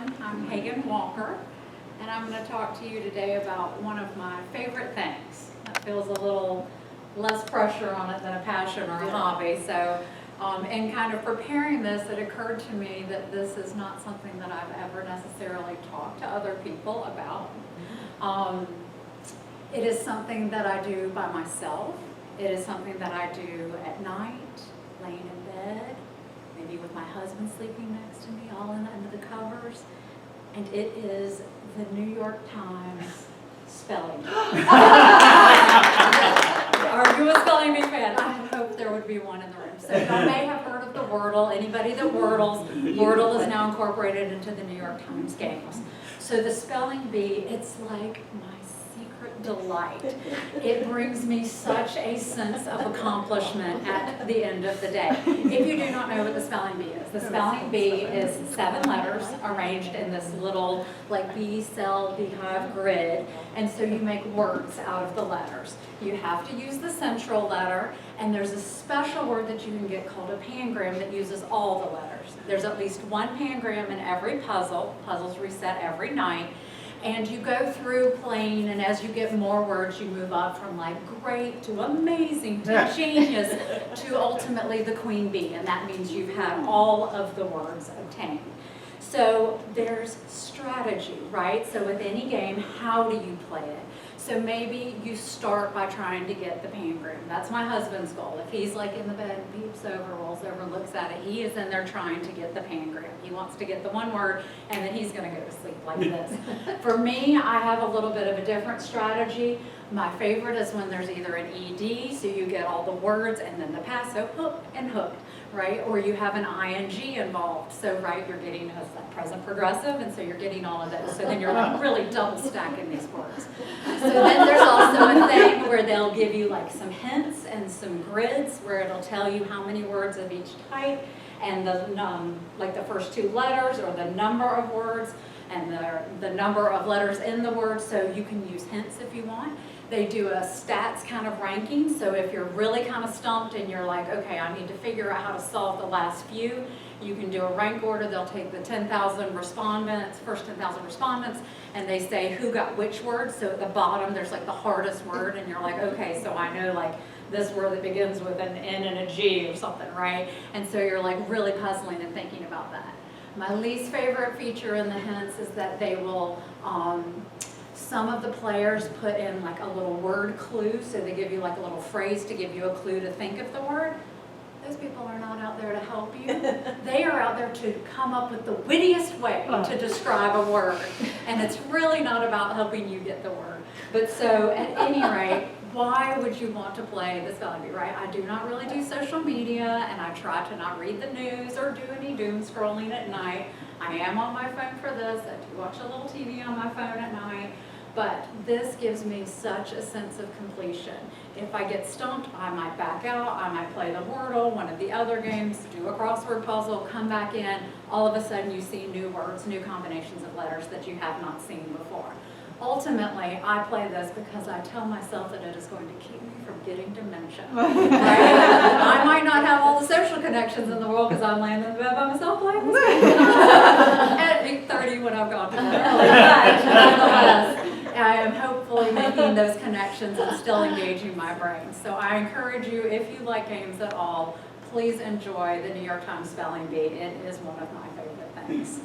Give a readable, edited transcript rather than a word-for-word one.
everyone. I'm Hagan Walker, and I'm going to talk to you today about one of my favorite things. That feels a little less pressure on it than a passion or a hobby. So, in kind of preparing this, it occurred to me that this is not something that I've ever necessarily talked to other people about. It is something that I do by myself. It is something that I do at night, laying in bed, maybe with my husband sleeping next to me, all under the covers. And it is the New York Times spelling bee. Are you a spelling bee fan? I hope there would be one in the room. So you may have heard of the Wordle. Anybody that Wordle is now incorporated into the New York Times games. So the spelling bee, it's like my secret delight. It brings me such a sense of accomplishment at the end of the day. If you do not know what the spelling bee is, the spelling bee is 7 letters arranged in this little like bee cell beehive grid, and so you make words out of the letters. You have to use the central letter, and there's a special word that you can get called a pangram that uses all the letters. There's at least one pangram in every puzzle. Puzzles reset every night. And you go through playing, and as you get more words, you move up from like great to amazing to genius to ultimately the queen bee, and that means you've had all of the words obtained. So there's strategy, right? So with any game, how do you play it? So maybe you start by trying to get the pangram. That's my husband's goal. If he's like in the bed and peeps over, rolls over, looks at it, he is in there trying to get the pangram. He wants to get the one word, and then he's going to go to sleep like this. For me, I have a little bit of a different strategy. My favorite is when there's either an ED, so you get all the words, and then the pass, so hook and hooked, right? Or you have an ING involved. So, right, you're getting a present progressive, and so you're getting all of those. So then you're like really double stacking these words. So then there's also a thing where they'll give you like some hints and some grids where it'll tell you how many words of each type and the like the first 2 letters or the number of words and the number of letters in the word, so you can use hints if you want. They do a stats kind of ranking, so if you're really kind of stumped and you're like, okay, I need to figure out how to solve the last few, you can do a rank order. They'll take the 10,000 respondents, first 10,000 respondents, and they say who got which word. So at the bottom, there's like the hardest word, and you're like, okay, so I know like this word that begins with an N and a G or something, right? And so you're like really puzzling and thinking about that. My least favorite feature in the hints is that they will, some of the players put in like a little word clue, so they give you like a little phrase to give you a clue to think of the word. Those people are not out there to help you. They are out there to come up with the wittiest way to describe a word. And it's really not about helping you get the word. But so at any rate, why would you want to play the spelling bee, right? I do not really do social media, and I try to not read the news or do any doom scrolling at night. I am on my phone for this. I do watch a little TV on my phone at night. But this gives me such a sense of completion. If I get stumped, I might back out, I might play the Wordle, one of the other games, do a crossword puzzle, come back in. All of a sudden you see new words, new combinations of letters that you have not seen before. Ultimately, I play this because I tell myself that it is going to keep me from getting dementia. Right? I might not have all the social connections in the world because I'm laying in the bed by myself playing this game. At 8:30 when I've gone to bed early. But nonetheless, I am hopefully making those connections and still engaging my brain. So I encourage you, if you like games at all, please enjoy the New York Times Spelling Bee. It is one of my favorite things.